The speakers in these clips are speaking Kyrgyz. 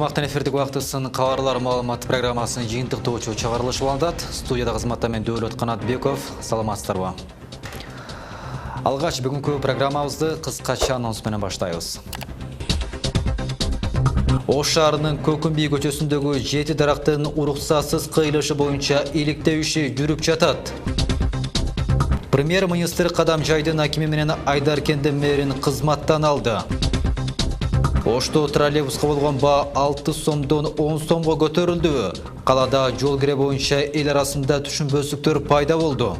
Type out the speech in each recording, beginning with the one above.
Аймақтан эфирдік уақытысын қаварлар маалымат программасының жиынтықтаушы чағарылышы баландат. Студияда қызматтамен Дәулет Қанатбеков. Саламатсыздар. Алғаш бүгінгі программамызды қысқаша анонспен баштаймыз. Ош шаарынын Көкүмбий көчөсүндөгү 7 дарактын уруксатсыз кыйылышы боюнча иликтөөшү жүрүп жатат. Премьер-министр Кадамжайдын акими менен Айдар кенди мэрин кызматтан алды. Ошто троллейбуска болгон баа 6 сомдон 10 сомго көтөрүлдү. Калада жол кире боюнча эл арасында түшүнбөстүктөр пайда болду.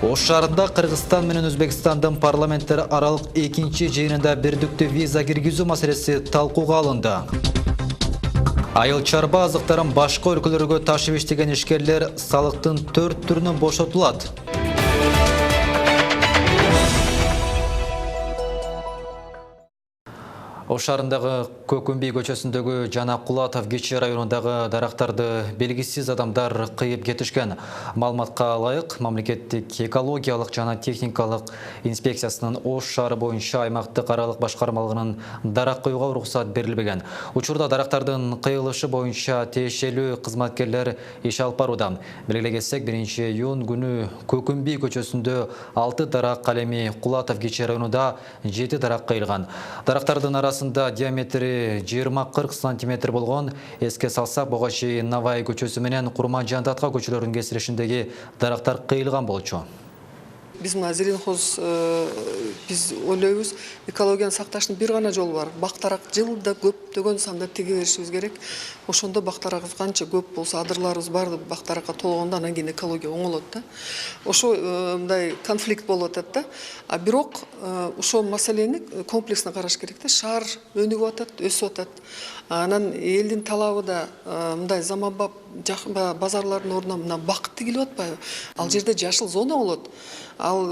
Ош шаарында Кыргызстан менен Өзбекстандын парламенттер аралык экинчи жыйынында бирдиктүү виза киргизүү маселеси талкууга алынды. Айыл чарба азыктарын башка өлкөлөргө ташып иштеген ишкерлер салыктын 4 түрүнөн бошотулат. Ош шаарындагы Көкүмбий көчөсүндөгү жана Кулатов Кечи районундагы дарактарды белгисиз адамдар кыйып кетишкен. Маалыматка ылайык, мамлекеттик экологиялык жана техникалык инспекциясынын Ош шаары боюнча аймактык аралык башкармалыгынын дарак коюуга уруксат берилбеген. Учурда дарактардын кыйылышы боюнча тиешелүү кызматкерлер иш алып барууда. Белгилей кетсек, 1-июнь күнү Көкүмбий көчөсүндө 6 дарак, ал эми Кулатов Кечи районунда 7 дарак кыйылган. Дарактардын арасында диаметри 20-40 см болгон. Эске салсак, буга чейин Навай көчөсү менен Курманжандатка көчөлөрүнүн кесилишиндеги дарактар кыйылган болчу. Биз мына зеленхоз биз ойлойбуз, экологияны сакташтын бир гана жолу бар. Бактарак жылда көптөгөн санда тиге беришибиз керек. Ошондо бактарагыбыз канча көп болсо, адырларыбыз бар, бактаракка толгондо анан кийин экология оңолот да. Ошо мындай конфликт болуп атат да. А бирок ошол маселени комплексно караш керек да. Шаар өнүгүп атат, өсүп атат. Анан элдин талабы да мындай заманбап базарлардын ордуна мына бакыт тигилип атпайбы? Ал жерде жашыл зона болот. Ал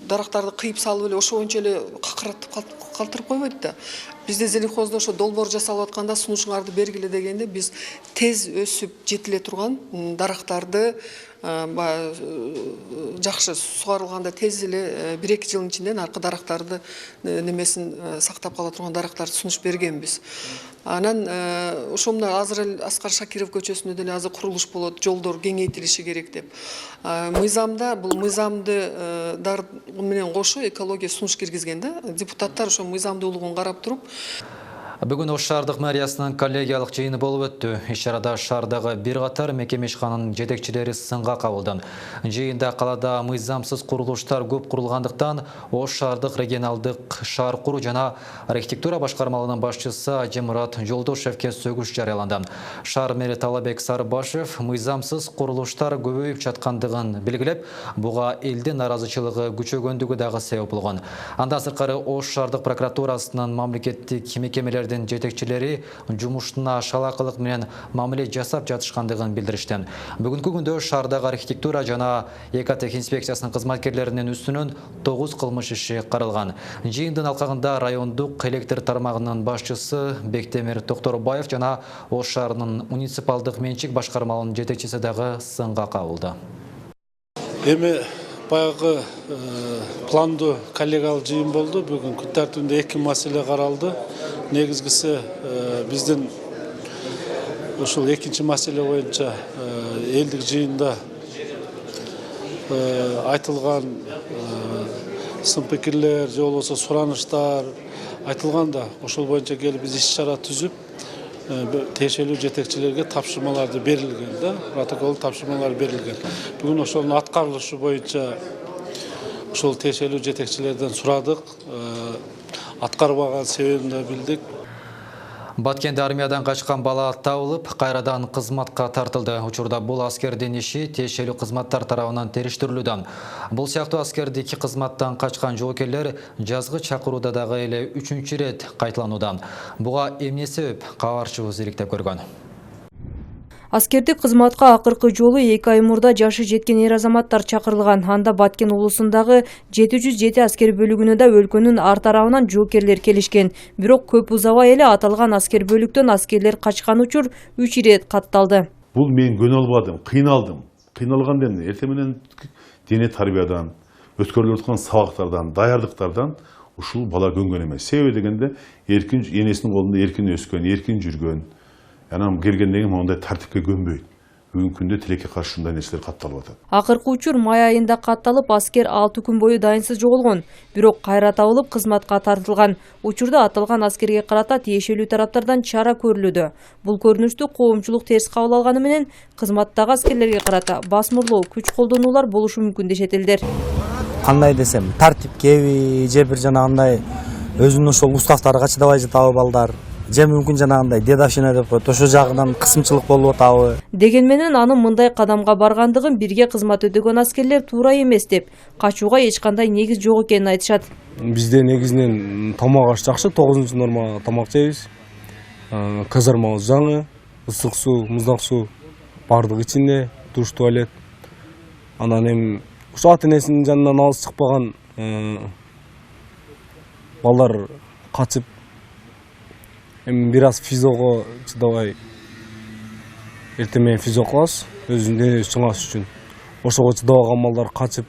дарактарды кыйып салып эле ошо боюнча эле какыратып калтырып койбойт да. Бизде зеленхоздо ошо долбоор жасалып атканда сунушуңарды бергиле дегенде биз тез өсүп жетиле турган дарактарды жакшы сугарылганда тез эле 1-2 жылдын ичинде аркы дарактарды немесин сактап кала турган дарактарды сунуш бергенбиз. Анан ошо мына азыр эле Аскар Шакиров көчөсүндө деле азыр курулуш болот, жолдор кеңейтилиши керек деп. Мыйзамда бул мыйзамды менен кошо экология сунуш киргизген да. Депутаттар ошо мыйзамдуулугун карап туруп. Бүгүн Ош шаардык мэриясынын коллегиялык жыйыны болуп өттү. Иш-чарада шаардагы бир катар мекеме ишканын жетекчилери сынга кабылды. Жыйында калада мыйзамсыз курулуштар көп курулгандыктан Ош шаардык регионалдык шаар куруу жана архитектура башкармалыгынын башчысы Ажемурат Жолдошевке сөгүш жарыяланды. Шаар мэри Талабек Сарыбашев мыйзамсыз курулуштар көбөйүп жаткандыгын белгилеп, буга элдин наразычылыгы күчөгөндүгү дагы себеп болгон. Андан сырткары Ош шаардык прокуратурасынын мамлекеттик мекемелер жетекчилери жумуштуна шалакылык менен мамиле жасап жатышкандыгын билдиришти. Бүгүнкү күндө шаардагы архитектура жана ЭКТ инспекциясынын кызматкерлеринин үстүнөн 9 кылмыш иши каралган. Жыйындын алкагында райондук электр тармагынын башчысы Бектемир Токторбаев жана Ош шаарынын муниципалдык менчик башкармалынын жетекчиси дагы сынга кабылды. Эми баягы пландуу коллегиялык жыйын болду. Бүгүн күн тартибинде 2 маселе каралды. Негизгиси биздин ушул экинчи маселе боюнча элдик жыйында айтылган сын пикирлер же болбосо сураныштар айтылганда ошол боюнча келип биз иш-чара түзүп тиешелүү жетекчилерге тапшырмаларды берилген да, протокол тапшырмалар берилген. Бүгүн ошонун аткарылышы боюнча ошол тиешелүү жетекчилерден сурадык, аткарбаган себебин да билдик. Баткенде армиядан качкан бала табылып, кайрадан кызматка тартылды. Учурда бул аскердин иши тиешелүү кызматтар тарабынан териштирилүүдө. Бул сыяктуу аскердик кызматтан качкан жоокерлер жазгы чакырууда дагы эле 3-чү ирет кайталанууда. Буга эмне себеп? Кабарчыбыз иликтеп көргөн. Аскердик кызматка акыркы жолу 2 ай мурда жашы жеткен эр азаматтар чакырылган. Анда Баткен облусундагы 707 аскер бөлүгүнө да өлкөнүн ар тарабынан жоокерлер келишкен. Бирок көп узабай эле аталган аскер бөлүктөн аскерлер качкан учур 3 ирет катталды. Бул мен көнөлбадым, кыйналдым. Кыйналганда эртең менен дене тарбиядан, өткөрүлүп аткан сабактардан, даярдыктардан ушул бала көнгөн эмес. Себеби дегенде эркин энесинин колунда эркин өскөн, эркин жүргөн. Анан келгенден кийин мондай тартипке көнбөйт. Бүгүнкү күндө тилекке каршы ушундай нерселер катталып атат. Акыркы учур май айында катталып, аскер 6 күн бою дайынсыз жоголгон, бирок кайра табылып кызматка тартылган. Учурда аталган аскерге карата тиешелүү тараптардан чара көрүлүүдө. Бул көрүнүштү коомчулук терс кабыл алганы менен кызматтагы аскерлерге карата басмырлоо, күч колдонуулар болушу мүмкүн дешет элдер. Кандай десем, тартипкеби же бир жанагындай өзүнүн ошол уставтарга чыдабай жатабы балдар. Же мүмкүн жанагындай дедовщина деп коет, ошол жагынан кысымчылык болуп атабы. Деген менен анын мындай кадамга баргандыгын бирге кызмат өтөгөн аскерлер туура эмес деп, качууга эч кандай негиз жок экенин айтышат. Бизде негизинен тамак аш жакшы, 9-нормага тамак жейбиз. Казармабыз жаңы, ысык суу, муздак суу бардык ичинде, душ, туалет. Анан эми ошо ата-энесинин жанынан алыс чыкпаган балдар качып, эми бир аз физого чыдабай эртең менен физо кылабыз, өзүнүн денеси чыңаш үчүн. Ошого чыдабаган балдар качып,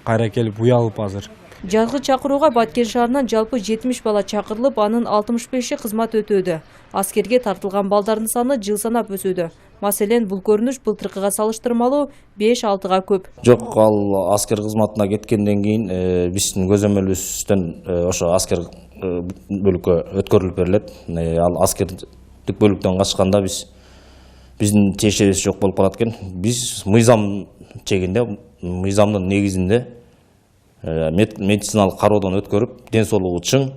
кайра келип уялып азыр. Жазгы чакырууга Баткен шаарынан жалпы 70 бала чакырылып, анын 65и кызмат өтөөдө. Аскерге тартылган балдардын саны жыл санап өсүүдө. Маселен, бул көрүнүш былтыркыга салыштырмалуу 5-6га көп. Жок, ал аскер кызматына кеткенден кийин биздин көзөмөлүбүздөн ошо аскер бөлүккө өткөрүлүп берилет. Ал аскердик бөлүктөн качканда биздин тиешебиз жок болуп калат экен. Биз мыйзам чегинде, мыйзамдын негизинде медициналык кароодон өткөрүп, ден соолугу чың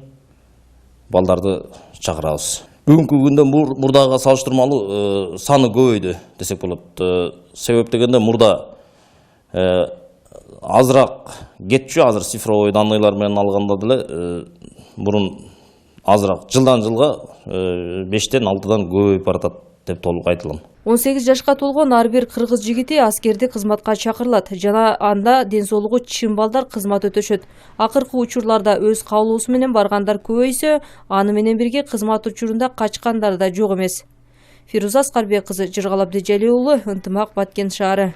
балдарды чакырабыз. Бүгүнкү күндө мурдага салыштырмалуу саны көбөйдү десек болот. Себеп дегенде мурда азыраак кетчү, азыр цифровой данныйлар менен алганда деле мурун азыраак жылдан жылга 5-тен 6-дан көбөйүп баратат деп толук айтылган. 18 жашка толгон ар бир кыргыз жигити аскерди кызматка чакырылат жана анда ден соолугу чын балдар кызмат өтөшөт. Акыркы учурларда өз каалоосу менен баргандар көбөйсө, аны менен бирге кызмат учурунда качкандар да жок эмес. Фируза Аскарбек кызы, Жыргал Абдыжалил уулу, Ынтымак, Баткен шаары.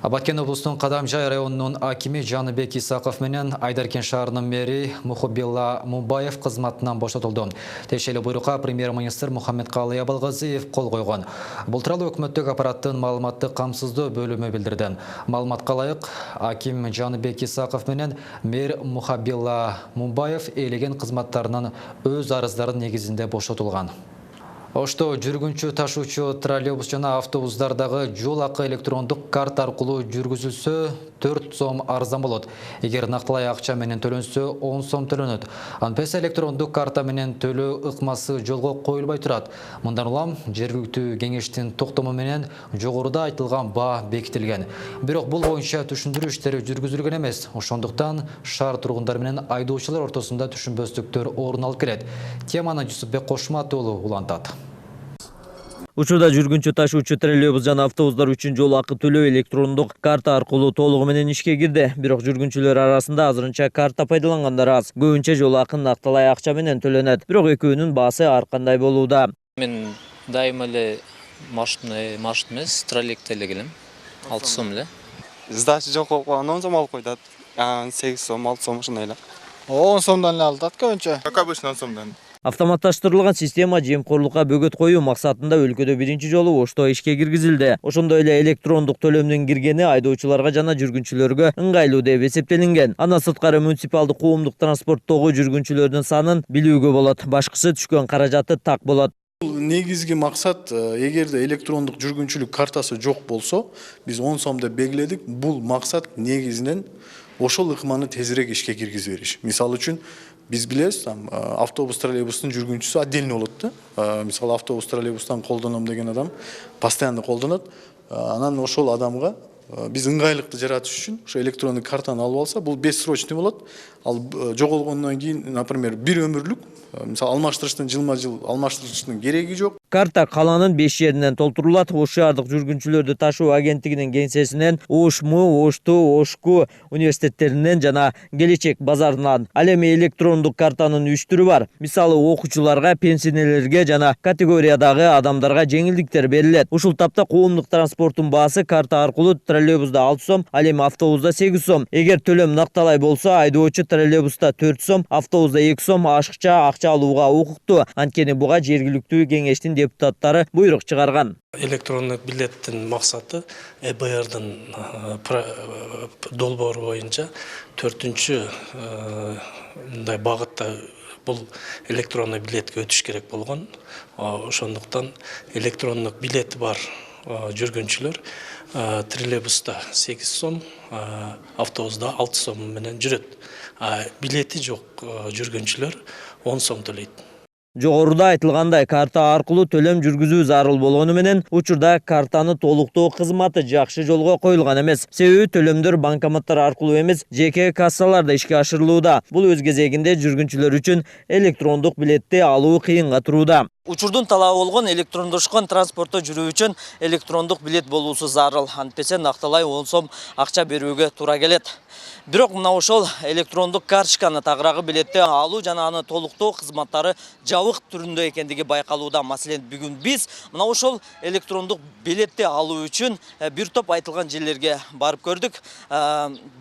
Баткен облусунун Кадамжай районунун акими Жаныбек Исаков менен Айдаркен шаарынын мэри Мухабилла Мумбаев кызматынан бошотулду. Тиешелүү буйрукка премьер-министр Мухаммедкалый Абылгазиев кол койгон. Бул тууралуу өкмөттүк аппараттын маалыматтык камсыздоо бөлүмү билдирди. Маалыматка ылайык, аким Жаныбек Исаков менен мэр Мухабилла Мумбаев ээлеген кызматтарынын өз арыздарын негизинде бошотулган. Ошто жүргүнчү ташуучу троллейбус жана автобустардагы жол акы электрондук карта аркылуу жүргүзүлсө 4 сом арзан болот. Эгер нактылай акча менен төлөнсө 10 сом төлөнөт. Анпес электрондук карта менен төлөө ыкмасы жолго коюлбай турат. Мындан улам жергиликтүү кеңештин токтому менен жогоруда айтылган баа бекитилген. Бирок бул боюнча түшүндүрүү иштери жүргүзүлгөн эмес. Ошондуктан шаар тургундары менен айдоочулар ортосунда түшүнбөстүктөр орун алып келет. Теманы Жусупбек Кошмат уулу улантат. Учурда жүргүнчү ташуучу троллейбус жана автобустар үчүн жол акы төлөө электрондук карта аркылуу толугу менен ишке кирди. Бирок жүргүнчүлөр арасында азырынча карта пайдалангандар аз. Көбүнчө жол акын нактылай акча менен төлөнөт. Бирок экөөнүн баасы ар кандай болууда. Мен дайыма эле маршрут эмес, троллейбусте эле келем. 6 сом эле. Сдача жок болуп калганда 10 сом алып койтат. 8 сом, 6 сом ушундай эле. 10 сомдон эле алат көбүнчө. Обычно 10 сомдон. Автоматташтырылган система жемкорлукка бөгөт коюу максатында өлкөдө биринчи жолу Ошто ишке киргизилди. Ошондой эле электрондук төлөмдүн киргени айдоочуларга жана жүргүнчүлөргө ыңгайлуу деп эсептелинген. Андан сырткары муниципалдык коомдук транспорттогу жүргүнчүлөрдүн санын билүүгө болот. Башкысы түшкөн каражаты так болот. Негизги максат, эгерде электрондук жүргүнчүлүк картасы жок болсо, биз 10 сом деп белгиледик. Бул максат негизинен ошол ыкманы тезирээк ишке киргизип бериш. Мисалы үчүн биз билебиз, автобус троллейбустун жүргүнчүсү отдельно болот да. Мисалы автобус троллейбустан колдоном деген адам постоянно колдонот. Анан ошол адамга биз ыңгайлыкты жаратыш үчүн ошо электрондук картаны алып алса, бул бессрочный болот. Ал жоголгондон кийин, например, бир өмүрлүк, мисалы алмаштырыштын жылма-жыл алмаштырыштын кереги жок. Карта каланын 5 жеринен толтурулат. Ош шаардык жүргүнчүлөрдү ташуу агенттигинин кеңсесинен, ОШМУ, ОШТУ, ОШКУ университеттеринен жана Келечек базарынан. Ал эми электрондук картанын 3 түрү бар. Мисалы окуучуларга, пенсионерлерге жана категориядагы адамдарга жеңилдиктер берилет. Ушул тапта коомдук транспорттун баасы карта аркылуу троллейбуста 6 сом, ал эми автобуста 8 сом. Эгер төлөм накталай болсо, айдоочу троллейбуста 4 сом, автобуста 2 сом акча алууга укуктуу. Анткени буга жергиликтүү кеңештин депутаттары буйрук чыгарган. Электрондук билеттин максаты ЭБРдын долбоору боюнча 4-мындай багытта бул электрондук билетке өтүш керек болгон. Ошондуктан электрондук билети бар жүргүнчүлөр троллейбуста 8 сом, автобуста 6 сом менен жүрөт. Билети жок жүргүнчүлөр 10 сом төлөйт. Жогоруда айтылгандай, карта аркылуу төлөм жүргүзүү зарыл болгону менен учурда картаны толуктоо кызматы жакшы жолго коюлган эмес. Себеби төлөмдөр банкоматтар аркылуу эмес, жеке кассаларда ишке ашырылууда. Бул өз кезегинде жүргүнчүлөр үчүн электрондук билетти алуу кыйынга турууда. Учурдун талабы болгон электрондошкон транспортто жүрүү үчүн электрондук билет болуусу зарыл. Антпесе накталай 10 сом акча берүүгө туура келет. Бирок мына ошол электрондук карточканы тагыраагы билетти алуу жана аны толуктоо кызматтары жабык түрүндө экендиги байкалууда. Маселен, бүгүн биз мына ошол электрондук билетти алуу үчүн бир топ айтылган жерлерге барып көрдүк.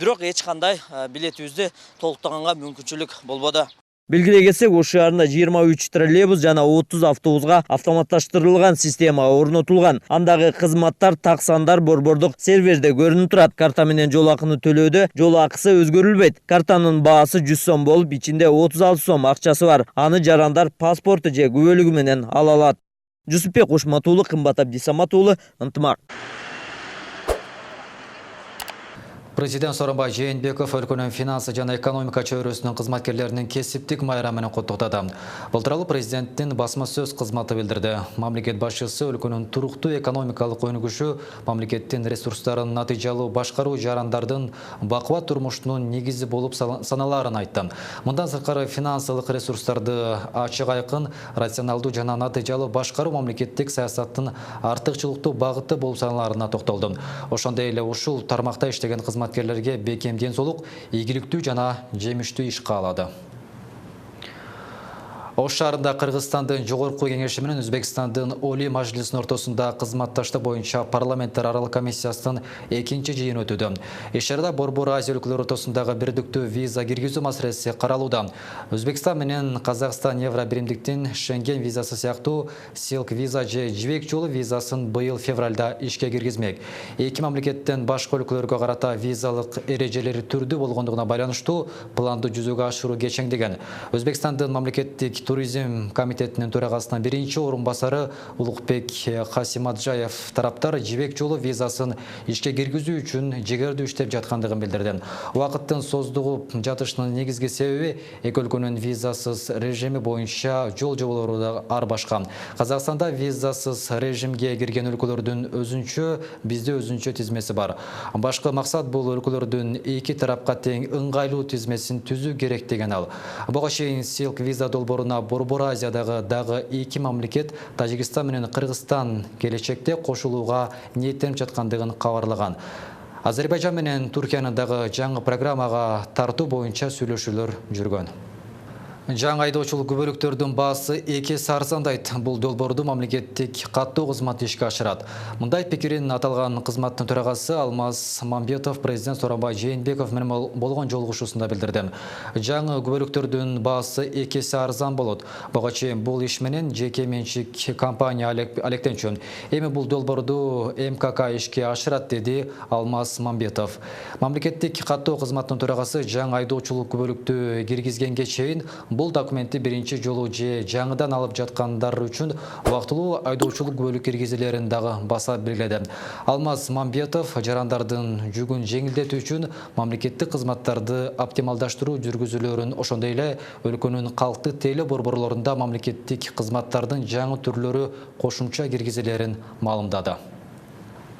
Бирок эч кандай билетибизди толуктаганга мүмкүнчүлүк болбоду. Белгилей кетсек, Ош шаарында 23 троллейбус жана 30 автобусга автоматташтырылган система орнотулган. Андагы кызматтар таксандар борбордук серверде көрүнүп турат. Карта менен жол акыны төлөөдө жол акысы өзгөрүлбөйт. Картанын баасы 100 сом болуп, ичинде 36 сом акчасы бар. Аны жарандар паспорту же күбөлүгү менен ала алат. Жусупбек Ошматуулу, Кымбат Абдисаматуулу, Ынтымак. Президент Сооронбай Жээнбеков өлкөнүн финансы жана экономика чөйрөсүнүн кызматкерлеринин кесиптик майрамы менен куттуктады. Бул тууралуу президенттин басма сөз кызматы билдирди. Мамлекет башчысы өлкөнүн туруктуу экономикалык өнүгүшү, мамлекеттин ресурстарын натыйжалуу башкаруу жарандардын бакубат турмушунун негизи болуп саналарын айтты. Мындан сырткары финансылык ресурстарды ачык айкын, рационалдуу жана натыйжалуу башкаруу мамлекеттик саясаттын артыкчылыктуу багыты болуп саналарына токтолду. Ошондой эле ушул тармакта иштеген кызматкерлерге бекем денсоолук, ийгиликтүү жана жемиштүү иш каалады. Ош шаарында Кыргызстандын жогорку кеңеши менен Өзбекстандын Олий Мажлисинин ортосунда кызматташтык боюнча парламенттер аралык комиссиясынын 2-чи жыйыны өтүүдө. Иш-чарада Борбор Азия өлкөлөрү ортосундагы бирдиктүү виза киргизүү маселеси каралууда. Өзбекстан менен Казакстан евро биримдиктин Шенген визасы сыяктуу Silk виза же жибек жолу визасын быйыл февралда ишке киргизмек. Эки мамлекеттен башка өлкөлөргө карата визалык эрежелери түрдүү болгондугуна байланыштуу планды жүзөгө ашыруу кечеңдеген. Өзбекстандын мамлекеттик туризм комитетинин төрагасынын биринчи орун басары Улукбек Касимаджаев тараптар жибек жолу визасын ишке киргизүү үчүн жегердүү иштеп жаткандыгын билдирди. Убакыттын создугуп жатышынын негизги себеби эки өлкөнүн визасыз режими боюнча жол жоболору да ар башка. Казакстанда визасыз режимге кирген өлкөлөрдүн өзүнчө, бизде өзүнчө тизмеси бар. Башкы максат бул өлкөлөрдүн эки тарапка тең ыңгайлуу тизмесин түзүү керек деген ал. Буга чейин Silk виза долбооруна Борбор Азиядагы дагы эки мамлекет Тажикстан менен Кыргызстан келечекте кошулууга ниеттенип жаткандыгын кабарлаган. Азербайжан менен Туркиянын дагы жаңы программага тартуу боюнча сүйлөшүүлөр жүргөн. Жаңы айдоочулук күбөлүктөрдүн баасы эки арзандайт. Бул долбоорду мамлекеттик каттоо кызматы ишке ашырат. Мындай пикирин аталган кызматтын төрагасы Алмаз Мамбетов президент Сооронбай Жээнбеков менен болгон жолугушуусунда билдирди. Жаңы күбөлүктөрдүн баасы эки арзан болот. Буга чейин бул иш менен жеке менчик компания алектенчүн. Эми бул долбоорду МКК ишке ашырат, деди Алмаз Мамбетов. Мамлекеттик каттоо кызматтын төрагасы жаңы айдоочулук күбөлүктү киргизгенге чейин бул документти биринчи жолу же жаңыдан алып жаткандар үчүн убактылуу айдоочулук күбөлүк киргизилерин дагы баса белгиледи. Алмаз Мамбетов жарандардын жүгүн жеңилдетүү үчүн мамлекеттик кызматтарды оптималдаштыруу жүргүзүүлөрүн, ошондой эле өлкөнүн калктык теле борборлорунда мамлекеттик кызматтардын жаңы түрлөрү кошумча киргизилерин маалымдады.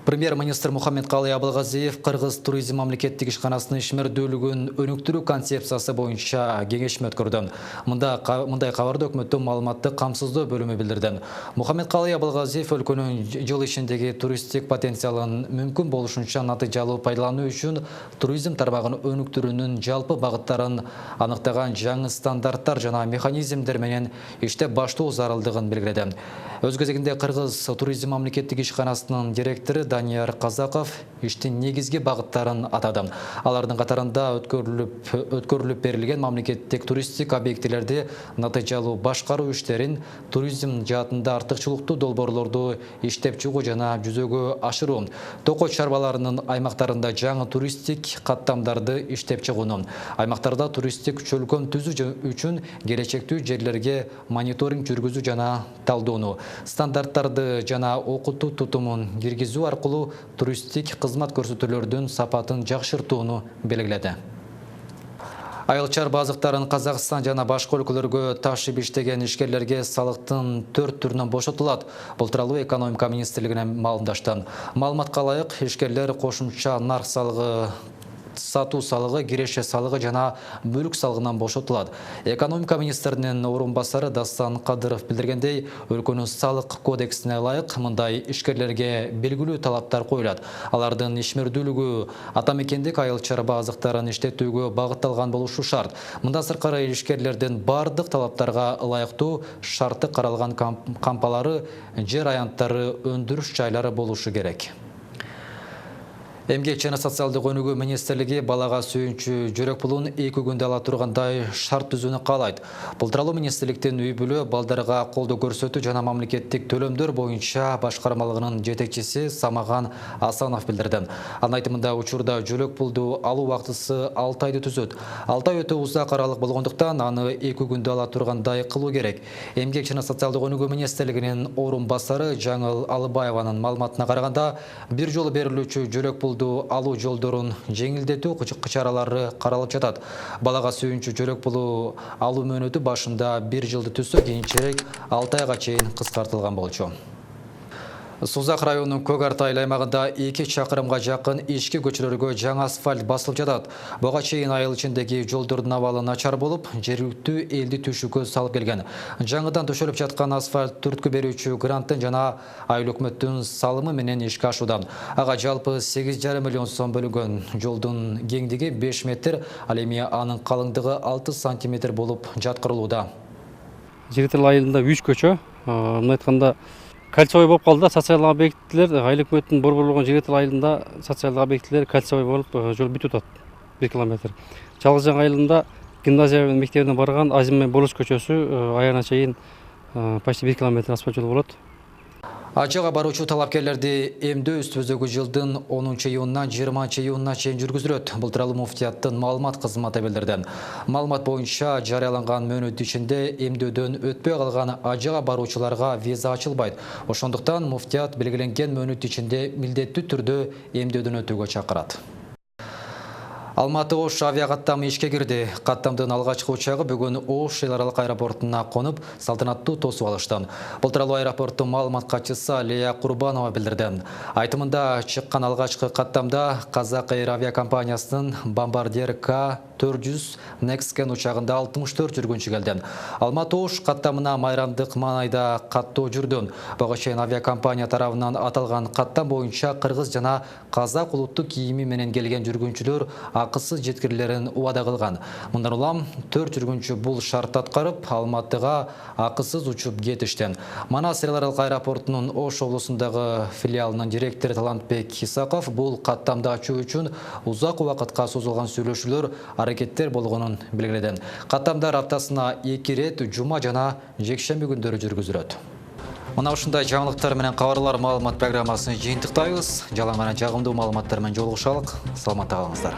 Премьер-министр Мухаммедкалый Абылгазиев Кыргыз туризм мамлекеттик ишканасынын ишмердүүлүгүн өнүктүрүү концепциясы боюнча кеңешме өткөрдү. Мындай кабарды өкмөттүн маалыматтык камсыздоо бөлүмү билдирди. Мухаммедкалый Абылгазиев өлкөнүн жыл ишиндеги туристтик потенциалын мүмкүн болушунча натыйжалуу пайдалануу үчүн туризм тармагын өнүктүрүүнүн жалпы багыттарын аныктаган жаңы стандарттар жана механизмдер менен иштеп баштоо зарылдыгын белгиледи. Өз кезегинде Кыргыз туризм мамлекеттик ишканасынын директору Данияр Казаков иштин негизги багыттарын атады. Алардын катарында өткөрүлүп берилген мамлекеттик туристтик объектилерди натыйжалуу башкаруу иштерин, туризм жаатында артыкчылыктуу долбоорлорду иштеп чыгуу жана жүзөгө ашыруу, токой чарбаларынын аймактарында жаңы туристтик каттамдарды иштеп чыгууну, аймактарда туристтик чөлкөм түзүү үчүн келечектүү жерлерге мониторинг жүргүзүү жана талдоону, стандарттарды жана окутуу тутумун киргизүү аркылуу туристтик кызмат көрсөтүүлөрдүн сапатын жакшыртууну белгиледи. Айыл чарба азыктарын Казакстан жана башка өлкөлөргө ташып иштеген ишкерлерге салыктын 4 түрүнөн бошотулат. Бул тууралуу экономика министрлигинен маалымдашты. Маалыматка ылайык, ишкерлер кошумча нарк салыгы, сатуу салыгы, киреше салыгы жана мүлк салыгынан бошотулат. Экономика министринин орун басары Дастан Кадыров билдиргендей, өлкөнүн салык кодексине ылайык мындай ишкерлерге белгилүү талаптар коюлат. Алардын ишмердүүлүгү атамекендик айыл чарба азыктарын иштетүүгө багытталган болушу шарт. Мындан сырткары ишкерлердин бардык талаптарга ылайыктуу шарты каралган кампалары, жер аянттары, өндүрүш жайлары болушу керек. Эмгек жана социалдык өнүгүү министрлиги балага сүйүнчү жүрөк пулун 2 күндө ала тургандай шарт түзүүнү каалайт. Бул тууралуу министрликтин үй бүлө, балдарга колдоо көрсөтүү жана мамлекеттик төлөмдөр боюнча башкармалыгынын жетекчиси Самаган Асанов билдирди. Анын айтымында учурда жүрөк пулду алуу убактысы 6 айды түзөт. 6 ай өтө узак аралык болгондуктан аны 2 күндө ала тургандай кылуу керек. Эмгек жана социалдык өнүгүү министрлигинин орун басары Жаңыл Алыбаеванын маалыматына караганда, бир жолу берилүүчү жүрөк пулду алуу жолдорун жеңилдетүү чаралары каралып жатат. Балага сүйүнчү жүрөк пулу алуу мөөнөтү башында 1 жылды түзсө, кийинчерээк 6 айга чейин кыскартылган болчу. Сузак районунун Көк Арта айыл аймагында 2 чакырымга жакын ички көчөлөргө жаңы асфальт басылып жатат. Буга чейин айыл ичиндеги жолдордун абалы начар болуп, жергиликтүү элди түшүккө салып келген. Жаңыдан төшөлүп жаткан асфальт түрткү берүүчү гранттын жана айыл өкмөттүн салымы менен ишке ашууда. Ага жалпы 8,5 миллион сом бөлүнгөн. Жолдун кеңдиги 5 метр, ал эми анын калыңдыгы 6 сантиметр болуп жаткырылууда. Жигител айылында 3 көчө, мына айтканда кольцевой болып қалды. Социалдық объектілер айыл өкмөттүн борборлогон Жигител айылында социалдық объектілер кольцевой болып жол бүтүп атат 1 километр. Жалгыз Жаңы айылында гимназия мектебине барган Азим мен Болуш көчөсү аягына чейин почти 1 километр асфальт жол болот. Ажыга баруучу талапкерлерди эмдөө үстүбүздөгү жылдын 10-июнунан 20-июнуна чейин жүргүзүлөт. Бул тууралуу муфтияттын маалымат кызматы билдирди. Маалымат боюнча жарыяланган мөөнөт ичинде эмдөөдөн өтпөй калган ажыга баруучуларга виза ачылбайт. Ошондуктан муфтият белгиленген мөөнөт ичинде милдеттүү түрдө эмдөөдөн өтүүгө чакырат. Алматы Ош авиакаттамы ишке кирди. Каттамдын алгачкы учагы бүгүн Ош эл аралык аэропортуна конуп, салтанаттуу тосуп алышты. Бул тууралуу аэропорттун маалымат катчысы Алия Курбанова билдирди. Айтымында чыккан алгачкы каттамда Казак Эйр авиакомпаниясынын Бомбардир К-400 Nextgen учагында 64 жүргүнчү келди. Алматы Ош каттамына майрамдык маанайда каттоо жүрдү. Буга чейин авиакомпания тарабынан аталган каттам боюнча кыргыз жана казак улуттук кийими менен келген жүргүнчүлөр акысыз жеткирилерин убада кылган. Мындан улам 4 жүргүнчү бул шартты аткарып, Алматыга акысыз учуп кетишти. Манас эл аралык аэропортунун Ош облусундагы филиалынын директору Талантбек Исаков бул каттамды ачуу үчүн узак убакытка созулган сүйлөшүүлөр, аракеттер болгонун белгиледи. Каттамдар аптасына 2 рет жума жана жекшемби күндөрү жүргүзүлөт. Мына ушундай жаңылыктар менен кабарлар маалымат программасын жыйынтыктайбыз. Жалаң гана жагымдуу маалыматтар менен жолугушалык. Саламатта калыңыздар.